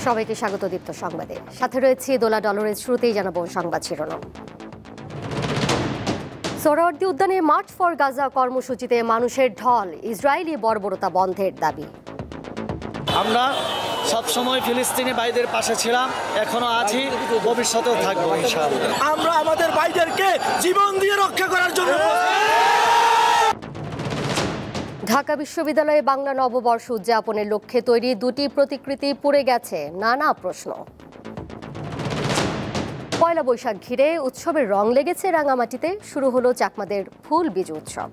সবাইকে স্বাগত দীপ্ত সংবাদে। সাথে রয়েছে দোলা ডলরের। শুরুতেই জানাবো সংবাদ শিরোনাম। সোহরাওয়ার্দী উদ্যানে মার্চ ফর গাজা কর্মসূচিতে মানুষের ঢল, ইসরায়েলি বর্বরতা বন্ধের দাবি। আমরা সবসময় ফিলিস্তিনি ভাইদের পাশে ছিলাম, এখনো আছি, ভবিষ্যতেও থাকবো ইনশাআল্লাহ। আমরা আমাদের ভাইদেরকে জীবন দিয়ে রক্ষা করার জন্য। ঢাকা বিশ্ববিদ্যালয়ে বাংলা নববর্ষ উদযাপনের লক্ষ্যে তৈরি দুটি প্রতিকৃতি পুড়ে গেছে, নানা প্রশ্ন। পয়লা বৈশাখ ঘিরে উৎসবের রং লেগেছে রাঙামাটিতে, শুরু হলো চাকমাদের ফুল বিজু উৎসব।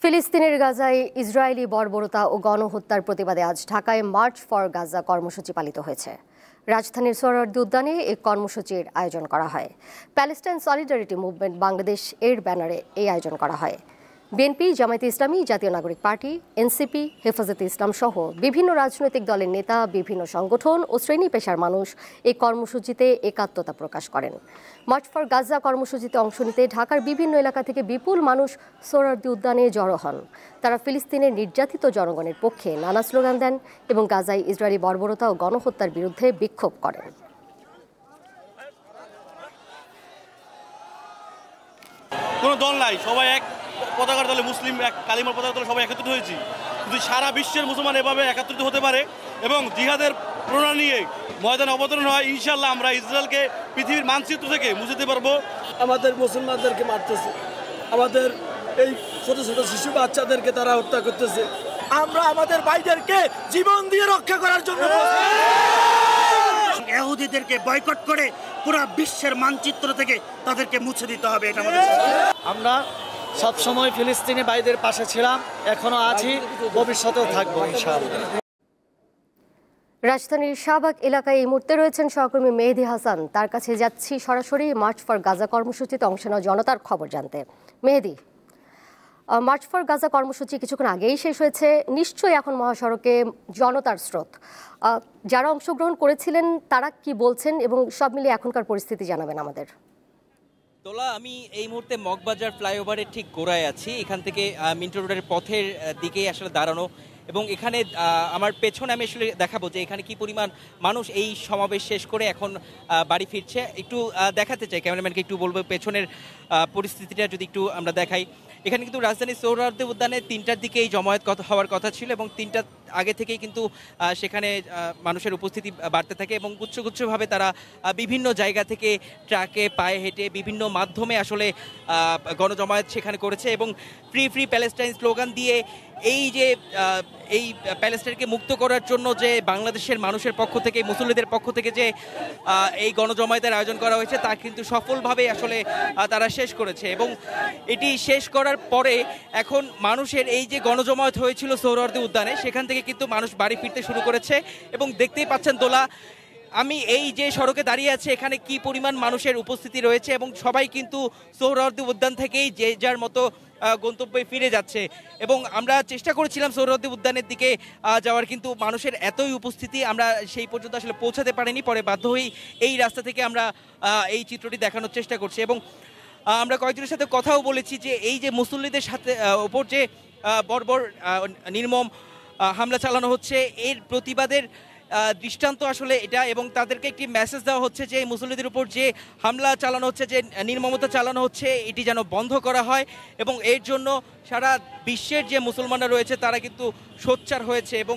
ফিলিস্তিনের গাজায় ইসরায়েলি বর্বরতা ও গণহত্যার প্রতিবাদে আজ ঢাকায় মার্চ ফর গাজা কর্মসূচি পালিত হয়েছে। রাজধানীর সোহরাওয়ার্দী উদ্যানে এই কর্মসূচির আয়োজন করা হয়। প্যালেস্টাইন সলিডারিটি মুভমেন্ট বাংলাদেশ এর ব্যানারে এই আয়োজন করা হয়। বিএনপি, জামায়াতে ইসলামী, জাতীয় নাগরিক পার্টি, এনসিপি, হেফাজতে ইসলাম সহ বিভিন্ন রাজনৈতিক দলের নেতা, বিভিন্ন সংগঠন ও শ্রেণী পেশার মানুষ এই কর্মসূচিতে একাত্মতা প্রকাশ করেন। মার্চ ফর গাজা কর্মসূচিতে অংশ নিতে ঢাকার বিভিন্ন এলাকা থেকে বিপুল মানুষ সোহরাওয়ার্দী উদ্যানে জড়ো হন। তারা ফিলিস্তিনের নির্যাতিত জনগণের পক্ষে নানা স্লোগান দেন এবং গাজায় ইসরায়েলি বর্বরতা ও গণহত্যার বিরুদ্ধে বিক্ষোভ করেন। কোনো দল নাই, সবাই এক পতাকার দলে, মুসলিম এক কালিমার পতাকার দলে সবাই একত্রিত হয়েছি। যদি সারা বিশ্বের মুসলমান এভাবে একত্রিত হতে পারে এবং জিহাদের প্রেরণা নিয়ে ময়দানে অবতরণ হয়, ইনশাল্লাহ আমরা ইসরায়েলকে পৃথিবীর মানচিত্র থেকে মুছতে পারবো। আমাদের মুসলমানদেরকে মারতেছে, আমাদের এই ছোট ছোট শিশু বাচ্চাদেরকে তারা হত্যা করতেছে। আমরা আমাদের ভাইদেরকে জীবন দিয়ে রক্ষা করার জন্য ইহুদিদেরকে বয়কট করে পুরো বিশ্বের মানচিত্র থেকে তাদেরকে মুছে দিতে হবে। এটা আমরা সবসময় ফিলিস্তিনি ভাইদের পাশে ছিলাম, এখনো আছি, ভবিষ্যতেও থাকবো ইনশাআল্লাহ। রাজধানীর শাহবাগ এলাকায় এই মুহূর্তে রয়েছেন সহকর্মী মেহেদী হাসান। তার কাছে যাচ্ছি সরাসরি মার্চ ফর গাজা কর্মসূচিতে অংশ নেওয়া জনতার খবর জানতে। মেহেদী, মার্চ ফর গাজা কর্মসূচি কিছুক্ষণ আগেই শেষ হয়েছে, নিশ্চয়ই এখন মহাসড়কে জনতার স্রোত। যারা অংশগ্রহণ করেছিলেন তারা কি বলছেন এবং সব মিলিয়ে এখনকার পরিস্থিতি জানাবেন আমাদের। তোলা, আমি এই মুহূর্তে মগবাজার ফ্লাইওভারের ঠিক গোড়ায় আছি। এখান থেকে মিন্টো রোডের পথের দিকেই আসলে দাঁড়ানো এবং এখানে আমার পেছনে আমি আসলে দেখাবো যে এখানে কি পরিমাণ মানুষ এই সমাবেশ শেষ করে এখন বাড়ি ফিরছে। একটু দেখাতে চাই, ক্যামেরাম্যানকে একটু বলবো পেছনের পরিস্থিতিটা যদি একটু আমরা দেখাই। এখানে কিন্তু রাজধানীর সোহরাওয়ার্দী উদ্যানে 3টার দিকে এই জমায়েত হওয়ার কথা ছিল এবং 3টার আগে থেকেই কিন্তু সেখানে মানুষের উপস্থিতি বাড়তে থাকে এবং গুচ্ছগুচ্ছভাবে তারা বিভিন্ন জায়গা থেকে ট্রাকে, পায়ে হেঁটে, বিভিন্ন মাধ্যমে আসলে গণজমায়েত সেখানে করেছে এবং ফ্রি ফ্রি প্যালেস্টাইন স্লোগান দিয়ে এই প্যালেস্টাইনকে মুক্ত করার জন্য যে বাংলাদেশের মানুষের পক্ষ থেকে, মুসল্লিদের পক্ষ থেকে যে এই গণজমায়েতের আয়োজন করা হয়েছে তা কিন্তু সফলভাবে আসলে তারা শেষ করেছে এবং এটি শেষ করার পরে এখন মানুষের এই যে গণজমায়েত হয়েছিল সোহরাওয়ার্দী উদ্যানে, সেখান থেকে কিন্তু মানুষ বাড়ি ফিরতে শুরু করেছে এবং দেখতেই পাচ্ছেন দোলা, আমি এই যে সড়কে দাঁড়িয়ে আছে এখানে কি পরিমাণ মানুষের উপস্থিতি রয়েছে এবং সবাই কিন্তু সোহরাওয়ার্দী উদ্যান থেকেই যে যার মতো গন্তব্যে ফিরে যাচ্ছে এবং আমরা চেষ্টা করেছিলাম সোহরাওয়ার্দী উদ্যানের দিকে যাওয়ার, কিন্তু মানুষের এতই উপস্থিতি আমরা সেই পর্যন্ত আসলে পৌঁছাতে পারিনি। পরে বাধ্য হয়েই এই রাস্তা থেকে আমরা এই চিত্রটি দেখানোর চেষ্টা করছি এবং আমরা কয়েকজনের সাথে কথাও বলেছি যে এই যে মুসল্লিদের সাথে ওপর যে বর্বর নির্মম হামলা চালানো হচ্ছে, এর প্রতিবাদের দৃষ্টান্ত আসলে এটা এবং তাদেরকে একটি মেসেজ দেওয়া হচ্ছে যে মুসল্লিদের উপর যে হামলা চালানো হচ্ছে, যে নির্মমতা চালানো হচ্ছে, এটি যেন বন্ধ করা হয় এবং এর জন্য সারা বিশ্বের যে মুসলমানরা রয়েছে তারা কিন্তু সোচ্চার হয়েছে এবং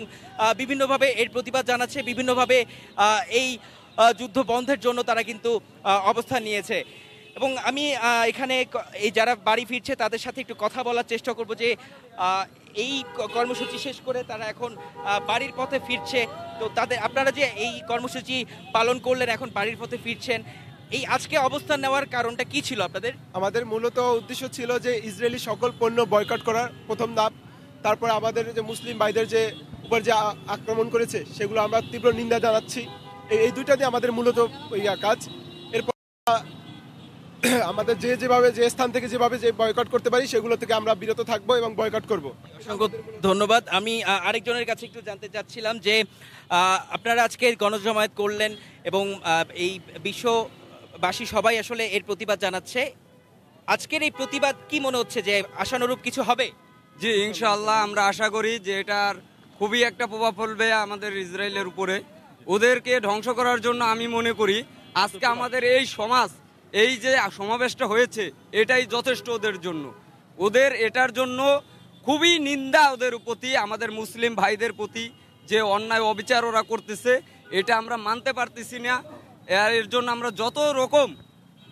বিভিন্নভাবে এর প্রতিবাদ জানাচ্ছে, বিভিন্নভাবে এই যুদ্ধ বন্ধের জন্য তারা কিন্তু অবস্থান নিয়েছে এবং আমি এখানে এই যারা বাড়ি ফিরছে তাদের সাথে একটু কথা বলার চেষ্টা করব যে এই কর্মসূচি শেষ করে তারা এখন বাড়ির পথে ফিরছে। তো আপনারা যে এই কর্মসূচি পালন করলেন, এখন বাড়ির পথে ফিরছেন, এই আজকে অবস্থান নেওয়ার কারণটা কি ছিল আপনাদের? আমাদের মূলত উদ্দেশ্য ছিল যে ইসরায়েলি সকল পণ্য বয়কট করার প্রথম ধাপ। তারপর আমাদের যে মুসলিম ভাইদের যে উপর যে আক্রমণ করেছে সেগুলো আমরা তীব্র নিন্দা জানাচ্ছি। এই দুইটা দিয়ে আমাদের মূলত কাজ। এরপর আমাদের যে স্থান থেকে যেভাবে যে বয়কট করতে পারি সেগুলো থেকে আমরা বিরত থাকবো এবং বয়কট করব। অসংখ্য ধন্যবাদ। আমি আরেকজনের কাছে একটু জানতে চাচ্ছিলাম যে আপনারা আজকে গণজমায়েত করলেন এবং এই বিশ্ববাসী সবাই আসলে এর প্রতিবাদ জানাচ্ছে, আজকের এই প্রতিবাদ কি মনে হচ্ছে যে আশানুরূপ কিছু হবে? জি, ইনশাআল্লাহ আমরা আশা করি যে এটার খুবই একটা প্রভাব পড়বে আমাদের ইসরায়েলের উপরে। ওদেরকে ধ্বংস করার জন্য আমি মনে করি আজকে আমাদের এই সমাজ, এই যে সমাবেশটা হয়েছে, এটাই যথেষ্ট ওদের জন্য। ওদের এটার জন্য খুবই নিন্দা ওদের প্রতি, আমাদের মুসলিম ভাইদের প্রতি যে অন্যায় অবিচার ওরা করতেছে, এটা আমরা মানতে পারতেছি না। এর জন্য আমরা যত রকম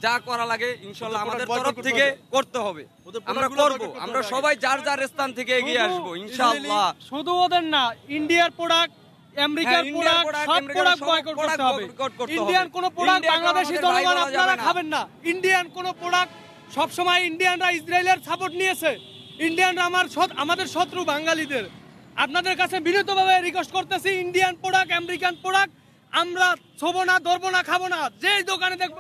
যা করা লাগে ইনশাআল্লাহ আমাদের তরফ থেকে করতে হবে, আমরা করব। আমরা সবাই যার যার স্থান থেকে এগিয়ে আসবো ইনশাআল্লাহ। শুধু ওদের না, ইন্ডিয়ার প্রোডাক্ট, আমেরিকার প্রোডাক্ট, সব প্রোডাক্ট বয়কট করতে হবে। ইন্ডিয়ান কোন প্রোডাক্ট বাংলাদেশি জনগণ আপনারা খাবেন না। ইন্ডিয়ান কোন প্রোডাক্ট, সব সময় ইন্ডিয়ানরা ইসরায়েলের সাপোর্ট নিয়েছে। ইন্ডিয়ানরা আমাদের শত্রু বাঙালিদের। আপনাদের কাছে বিনীতভাবে রিকোয়েস্ট করতেছি, ইন্ডিয়ান প্রোডাক্ট, আমেরিকান প্রোডাক্ট আমরা ছোবো না, ধরবো না, খাবো না। যেই দোকানে দেখবো।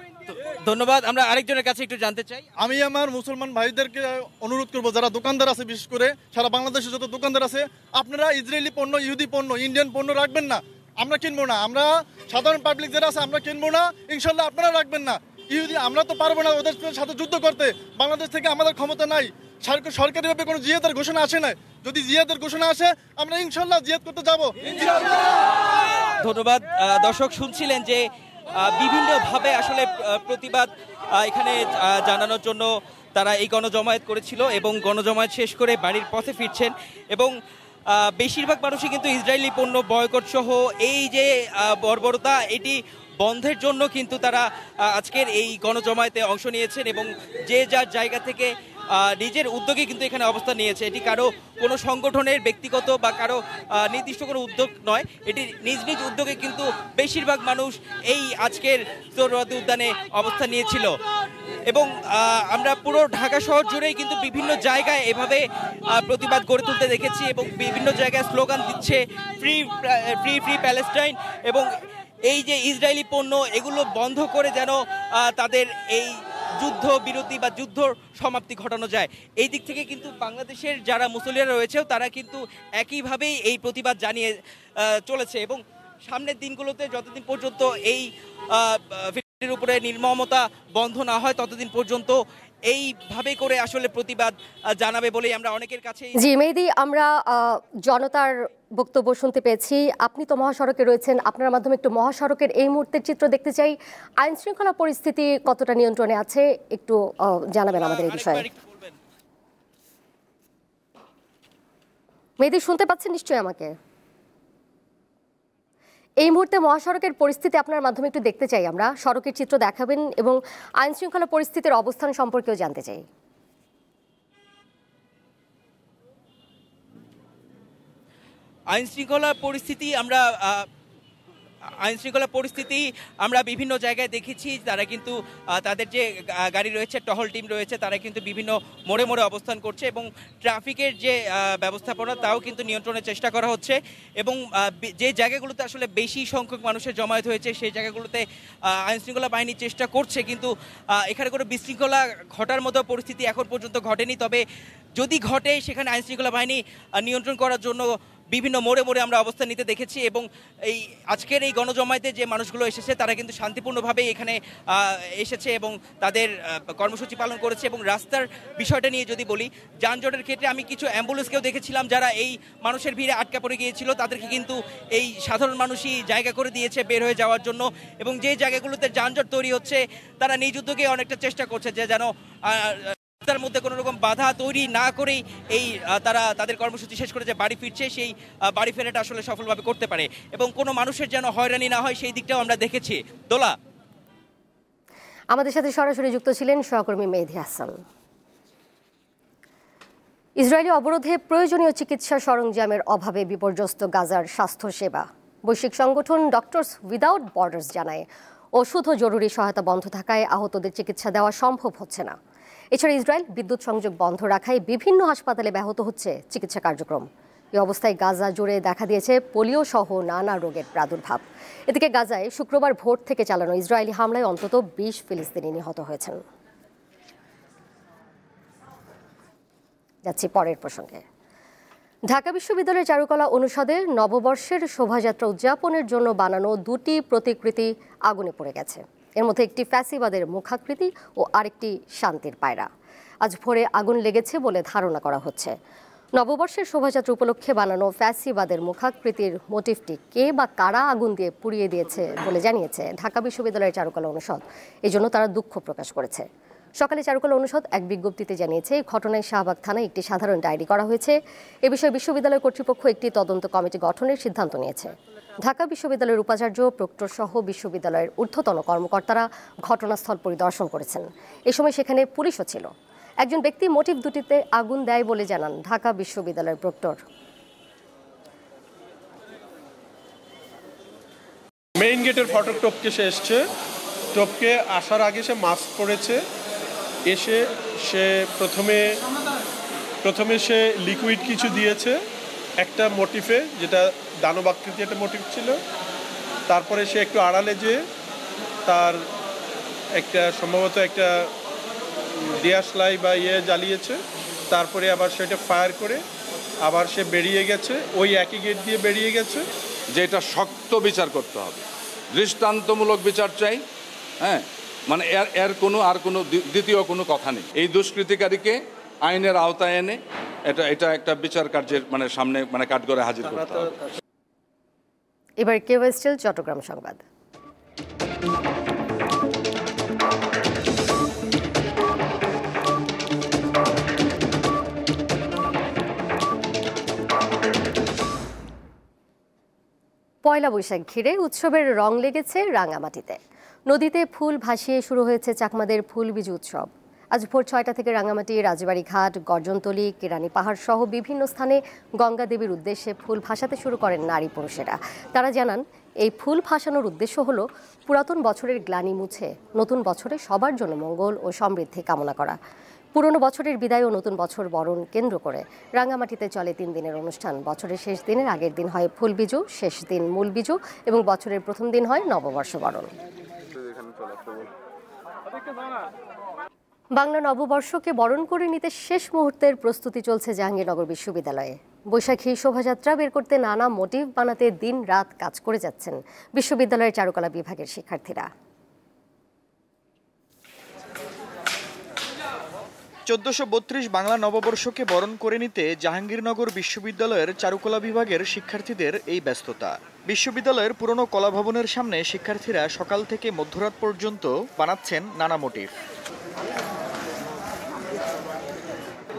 ধন্যবাদ। আমরা আরেকজনের কাছে একটু জানতে চাই। আমি আমার মুসলমান ভাইদেরকে অনুরোধ করবো, যারা দোকানদার আছে, বিশেষ করে সারা বাংলাদেশে যত দোকানদার আছে, আপনারা ইসরায়েলি পণ্য, ইহুদি পণ্য, ইন্ডিয়ান পণ্য রাখবেন না। আমরা কিনবো না। আমরা সাধারণ পাবলিক যারা আছে আমরা কিনবো না, ইনশাল্লাহ আপনারা রাখবেন না। ইহুদি আমরা তো পারবো না ওদের সাথে যুদ্ধ করতে, বাংলাদেশ থেকে আমাদের ক্ষমতা নাই। সরকারিভাবে কোনো জিহাদের ঘোষণা আসে না। যদি জিহাদের ঘোষণা আসে আমরা ইনশাল্লাহ জিহাদ করতে যাবো। ধন্যবাদ। দর্শক শুনছিলেন যে বিভিন্নভাবে আসলে প্রতিবাদ এখানে জানানোর জন্য তারা এই গণজমায়েত করেছিল এবং গণজমায়েত শেষ করে বাড়ির পথে ফিরছেন এবং বেশিরভাগ মানুষই কিন্তু ইসরায়েলি পণ্য বয়কট সহ এই যে বর্বরতা, এটি বন্ধের জন্য কিন্তু তারা আজকের এই গণজমায়েতে অংশ নিয়েছেন এবং যে যার জায়গা থেকে নিজের উদ্যোগে কিন্তু এখানে অবস্থান নিয়েছে। এটি কারো কোনো সংগঠনের ব্যক্তিগত বা কারো নির্দিষ্ট কোনো উদ্যোগ নয়, এটি নিজ নিজ উদ্যোগে কিন্তু বেশিরভাগ মানুষ এই আজকের সোহরাওয়ার্দী উদ্যানে অবস্থান নিয়েছিল এবং আমরা পুরো ঢাকা শহর জুড়েই কিন্তু বিভিন্ন জায়গায় এভাবে প্রতিবাদ গড়ে তুলতে দেখেছি এবং বিভিন্ন জায়গায় স্লোগান দিচ্ছে ফ্রি ফ্রি ফ্রি প্যালেস্টাইন এবং এই যে ইসরায়েলি পণ্য এগুলো বন্ধ করে যেন তাদের এই যুদ্ধ বিরতি বা যুদ্ধ সমাপ্তি ঘটানো যায়। এই দিক থেকে কিন্তু বাংলাদেশের যারা মুসলিমরা রয়েছে তারা কিন্তু একইভাবেই এই প্রতিবাদ জানিয়ে চলেছে এবং সামনের দিনগুলোতে যতদিন পর্যন্ত এই ফিলিস্তিনের উপরে নির্মমতা বন্ধ না হয় ততদিন পর্যন্ত এইভাবে করে আসলে প্রতিবাদ জানাবে বলেই আমরা অনেকের কাছে। জি মেহেদী, আমরা জনতার বক্তব্য শুনতে পেয়েছি। আপনি তো মহাসড়কে রয়েছেন, আপনার মাধ্যমে একটু মহাসড়কের এই মুহূর্তের চিত্র দেখতে চাই। আইন শৃঙ্খলা পরিস্থিতি কতটা নিয়ন্ত্রণে আছে একটু জানাবেন আমাদের এই বিষয়ে। মেহেদী শুনতে পাচ্ছেন নিশ্চয়ই আমাকে? এই মুহূর্তে মহাসড়কের পরিস্থিতি আপনার মাধ্যমে একটু দেখতে চাই আমরা, সড়কের চিত্র দেখাবেন এবং আইন শৃঙ্খলা পরিস্থিতির অবস্থান সম্পর্কেও জানতে চাই। আইন শৃঙ্খলা পরিস্থিতি আমরা বিভিন্ন জায়গায় দেখেছি। তারা কিন্তু তাদের যে গাড়ি রয়েছে, টহল টিম রয়েছে, তারা কিন্তু বিভিন্ন মোড়ে মোড়ে অবস্থান করছে এবং ট্রাফিকের যে ব্যবস্থাপনা তাও কিন্তু নিয়ন্ত্রণের চেষ্টা করা হচ্ছে এবং যে জায়গাগুলোতে আসলে বেশি সংখ্যক মানুষের জমায়েত হয়েছে সেই জায়গাগুলোতে আইন শৃঙ্খলা বাহিনী চেষ্টা করছে, কিন্তু এখানে কোনো বিশৃঙ্খলা ঘটার মতো পরিস্থিতি এখন পর্যন্ত ঘটেনি। তবে যদি ঘটে সেখানে আইন শৃঙ্খলা বাহিনী নিয়ন্ত্রণ করার জন্য বিভিন্ন মোড়ে মোড়ে আমরা অবস্থান নিতে দেখেছি এবং এই আজকের এই গণজমায়েতে যে মানুষগুলো এসেছে তারা কিন্তু শান্তিপূর্ণভাবে এখানে এসেছে এবং তাদের কর্মসূচি পালন করেছে। এবং রাস্তার বিষয়টা নিয়ে যদি বলি, যানজটের ক্ষেত্রে আমি কিছু অ্যাম্বুলেন্সকেও দেখেছিলাম যারা এই মানুষের ভিড়ে আটকা পড়ে গিয়েছিল, তাদেরকে কিন্তু এই সাধারণ মানুষই জায়গা করে দিয়েছে বের হয়ে যাওয়ার জন্য এবং যে জায়গাগুলোতে যানজট তৈরি হচ্ছে তারা নিজ উদ্যোগে অনেকটা চেষ্টা করছে যে যেন তার মধ্যে কোনো রকম বাধা তৈরি না করেই এই তারা তাদের কর্মসূচি শেষ করে যে বাড়ি ফিরছে সেই বাড়ি ফেরাটা আসলে সফলভাবে করতে পারে এবং কোনো মানুষের যেন হয়রানি না হয় সেই দিকটাও আমরা দেখেছি। দোলা, আমাদের সাথে সরাসরি যুক্ত ছিলেন সহকর্মী মেহেদী হাসান। ইসরায়েলি অবরোধে প্রয়োজনীয় চিকিৎসা সরঞ্জামের অভাবে বিপর্যস্ত গাজার স্বাস্থ্য সেবা। বৈশ্বিক সংগঠন ডক্টরস উইদাউট বর্ডার্স জানায় ওষুধ ও জরুরি সহায়তা বন্ধ থাকায় আহতদের চিকিৎসা দেওয়া সম্ভব হচ্ছে না। এছাড়া ইসরায়েল বিদ্যুৎ সংযোগ বন্ধ রাখায় বিভিন্ন হাসপাতালে ব্যাহত হচ্ছে চিকিৎসা কার্যক্রম। এই অবস্থায় গাজা জুড়ে দেখা দিয়েছে পোলিও সহ নানা রোগের প্রাদুর্ভাব। এদিকে গাজায় শুক্রবার ভোর থেকে চালানো ইসরায়েলি হামলায় অন্তত 20 ফিলিস্তিনি নিহত হয়েছেন। যাচ্ছি পরের প্রসঙ্গে। ঢাকা বিশ্ববিদ্যালয়ের চারুকলা অনুষদের নববর্ষের শোভাযাত্রা উদযাপনের জন্য বানানো দুটি প্রতিকৃতি আগুনে পড়ে গেছে। এর মধ্যে একটি ফ্যাসিবাদের মুখাকৃতি ও আরেকটি শান্তির পায়রা। আজ ভোরে আগুন লেগেছে বলে ধারণা করা হচ্ছে। নববর্ষের শোভাযাত্রা উপলক্ষে বানানো ফ্যাসিবাদের মুখাকৃতির মোটিফটি কে বা কারা আগুন দিয়ে পুড়িয়ে দিয়েছে বলে জানিয়েছে ঢাকা বিশ্ববিদ্যালয়ের চারুকলা অনুষদ। এজন্য তারা দুঃখ প্রকাশ করেছে। সকালে চারুকলা অনুষদ এক বিজ্ঞপ্তিতে জানিয়েছে, এই ঘটনায় শাহবাগ থানায় একটি সাধারণ ডায়েরি করা হয়েছে। এ বিষয়ে বিশ্ববিদ্যালয় কর্তৃপক্ষ একটি তদন্ত কমিটি গঠনের সিদ্ধান্ত নিয়েছে। ঢাকা বিশ্ববিদ্যালয়ের উপাচার্য, প্রক্টর সহ বিশ্ববিদ্যালয়ের ঊর্ধ্বতন কর্মকর্তারা ঘটনাস্থল পরিদর্শন করেছেন। এ সময় সেখানে পুলিশও ছিল। একজন ব্যক্তি মোটিভ দুটিতে আগুন দেয় বলে জানান ঢাকা বিশ্ববিদ্যালয়ের প্রক্টর। মেইন গেটের ফটক টপকে সে এসছে, টপকে আসার আগে সে মাস্ক পরেছে। এসে সে প্রথমে সে লিকুইড কিছু দিয়েছে একটা মোটিফে, যেটা দানবাকৃতি একটা মোটিভ ছিল। তারপরে সে একটু আড়ালে যেয়ে তার একটা সম্ভবত একটা দিয়াশলাই বা জ্বালিয়েছে। তারপরে আবার সেটা ফায়ার করে আবার সে বেরিয়ে গেছে, ওই একই গেট দিয়ে বেরিয়ে গেছে। যেটা শক্ত বিচার করতে হবে, দৃষ্টান্তমূলক বিচার চাই। হ্যাঁ, মানে এর কোনো দ্বিতীয় কোনো কথা নেই। এই দুষ্কৃতিকারীকে আইনের আওতায় এনে এটা একটা বিচার কার্যের সামনে কাঠগড়ে হাজির করতে হবে। এবার কেওয়েস্টেল চট্টগ্রাম সংবাদ। পয়লা বৈশাখ ঘিরে উৎসবের রং লেগেছে রাঙামাটিতে। নদীতে ফুল ভাসিয়ে শুরু হয়েছে চাকমাদের ফুলবিজু উৎসব। আজ ভোর 6টা থেকে রাঙামাটি, রাজবাড়ী ঘাট, গর্জনতলী, কেরানী পাহাড় সহ বিভিন্ন স্থানে গঙ্গা দেবীর উদ্দেশ্যে ফুল ভাসাতে শুরু করেন নারী পুরুষেরা। তারা জানান, এই ফুল ভাসানোর উদ্দেশ্য হলো পুরাতন বছরের গ্লানি মুছে নতুন বছরে সবার জন্য মঙ্গল ও সমৃদ্ধি কামনা করা। পুরনো বছরের বিদায় ও নতুন বছর বরণ কেন্দ্র করে রাঙামাটিতে চলে 3 দিনের অনুষ্ঠান। বছরের শেষ দিনের আগের দিন হয় ফুলবিজু, শেষ দিন মূল বিজু এবং বছরের প্রথম দিন হয় নববর্ষ বরণ। বাংলা নববর্ষকে বরণ করে নিতে শেষ মুহূর্তের প্রস্তুতি চলছে জাহাঙ্গীরনগর বিশ্ববিদ্যালয়ে। বৈশাখী শোভাযাত্রা বের করতে নানা মোটিভ বানাতে দিন রাত কাজ করে যাচ্ছেন বিশ্ববিদ্যালয়ের চারুকলা বিভাগের শিক্ষার্থীরা। 1432 বাংলা নববর্ষকে বরণ করে নিতে জাহাঙ্গীরনগর বিশ্ববিদ্যালয়ের চারুকলা বিভাগের শিক্ষার্থীদের এই ব্যস্ততা। বিশ্ববিদ্যালয়ের পুরনো কলাভবনের সামনে শিক্ষার্থীরা সকাল থেকে মধ্যরাত পর্যন্ত বানাচ্ছেন নানা মোটিভ।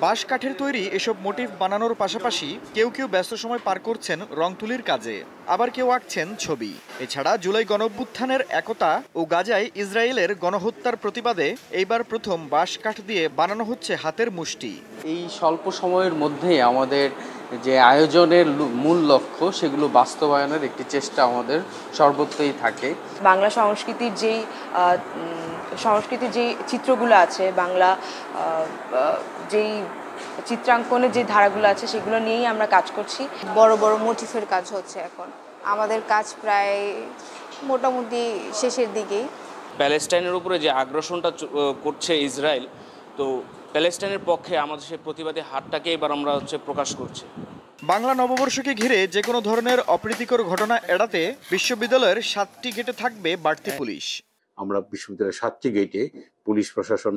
বাঁশ কাঠের তৈরি এসব মোটিভ বানানোর পাশাপাশি কেউ ব্যস্ত সময় পার করছেন রং তুলির কাজে, আবার কেউ আঁকছেন ছবি। এছাড়া জুলাই গণঅভ্যুত্থানের একতা ও গাজায় ইসরায়েলের গণহত্যার প্রতিবাদে এইবার প্রথম বাঁশ কাঠ দিয়ে বানানো হচ্ছে হাতের মুষ্টি। এই স্বল্প সময়ের মধ্যে আমাদের যে আয়োজনের মূল লক্ষ্য, সেগুলো বাস্তবায়নের একটি চেষ্টা আমাদের সর্বত্রই থাকে। বাংলা সংস্কৃতির যেই চিত্রগুলো আছে, বাংলা যেই চিত্রাঙ্কনের যে ধারাগুলো আছে, সেগুলো নিয়েই আমরা কাজ করছি। বড় বড় মোটিফের কাজ হচ্ছে এখন। আমাদের কাজ প্রায় মোটামুটি শেষের দিকেই। প্যালেস্টাইনের উপরে যে আগ্রাসনটা করছে ইসরায়েল, তো প্যালেস্টাইনের পক্ষে আমাদের সেই প্রতিবাদী হাতটাকে এবার আমরা প্রকাশ করছি। বাংলা নববর্ষকে ঘিরে যে কোনো ধরনের অপ্রীতিকর ঘটনা এড়াতে বিশ্ববিদ্যালয়ের 7টি গেটে থাকবে বাড়তি পুলিশ। আমরা বিশ্ববিদ্যালয়ের 7টি গেটে পুলিশ প্রশাসন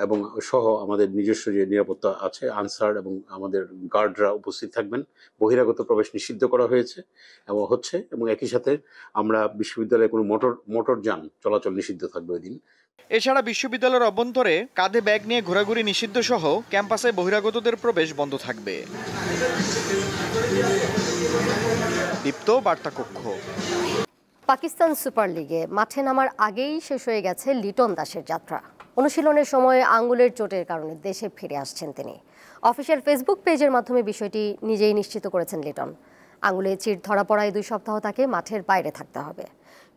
এবং সহ আমাদের নিজস্ব যে নিরাপত্তা আছে, আনসার এবং আমাদের গার্ডরা উপস্থিত থাকবেন। বহিরাগত প্রবেশ নিষিদ্ধ করা হয়েছে এবং একই সাথে আমরা বিশ্ববিদ্যালয়ে কোনো মোটর যান চলাচল নিষিদ্ধ থাকবে ওই দিন। এছাড়া বিশ্ববিদ্যালয়ের অভ্যন্তরে কাঁধে ব্যাগ নিয়ে ঘোরাঘুরি নিষিদ্ধ সহ ক্যাম্পাসে বহিরাগতদের প্রবেশ বন্ধ থাকবে। দীপ্ত বার্তা কক্ষ। পাকিস্তান সুপার লিগে মাঠে নামার আগেই শেষ হয়ে গেছে লিটন দাসের যাত্রা। অনুশীলনের সময় আঙ্গুলের চোটের কারণে দেশে ফিরে আসছেন তিনি। অফিসিয়াল ফেসবুক পেজের মাধ্যমে বিষয়টি নিজেই নিশ্চিত করেছেন লিটন। আঙ্গুলে চির ধরা পড়ায় 2 সপ্তাহ তাকে মাঠের বাইরে থাকতে হবে।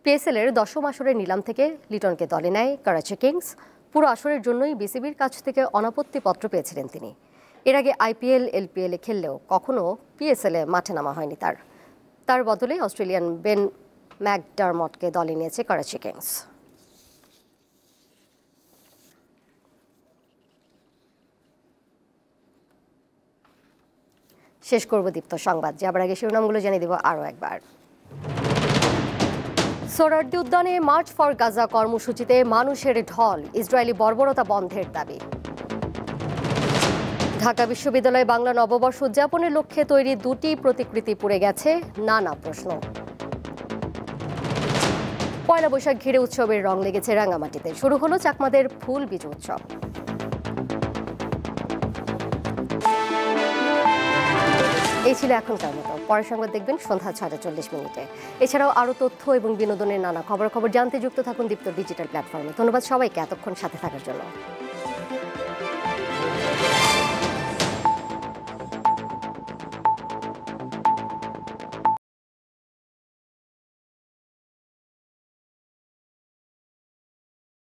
পিএসএল-এর 10ম আসরের নিলাম থেকে লিটনকে দলে নেয় করাচি কিংস। পুরো আসরের জন্যই বিসিবির কাছ থেকে অনাপত্তি পত্র পেয়েছিলেন তিনি। এর আগে আইপিএল, এলপিএলে খেললেও কখনো পিএসএল-এ মাঠে নামা হয়নি তার বদলে অস্ট্রেলিয়ান বেন ম্যাকডারমটকে দলে নিয়েছে করাচি কিংস। শেষ করব দীপ্ত সংবাদ, যাবার আগে শিরোনামগুলো জানিয়ে দেব আরও একবার। সোহরাওয়ার্দী উদ্যানে মার্চ ফর গাজা কর্মসূচিতে মানুষের ঢল, ইসরায়েলি বর্বরতা বন্ধের দাবি। ঢাকা বিশ্ববিদ্যালয়ে বাংলা নববর্ষ উদযাপনের লক্ষ্যে তৈরি 2টি প্রতিকৃতি পুড়ে গেছে, নানা প্রশ্ন। পয়লা বৈশাখ ঘিরে উৎসবের রং লেগেছে রাঙামাটিতে, শুরু হলো চাকমাদের ফুল বীজ উৎসব। এই ছিল এখনকার মতো। পরের সংবাদ দেখবেন সন্ধ্যা 6:40। এছাড়াও আরও তথ্য এবং বিনোদনের নানা খবর জানতে যুক্ত থাকুন দীপ্ত ডিজিটাল প্ল্যাটফর্মে। ধন্যবাদ সবাইকে এতক্ষণ সাথে থাকার জন্য।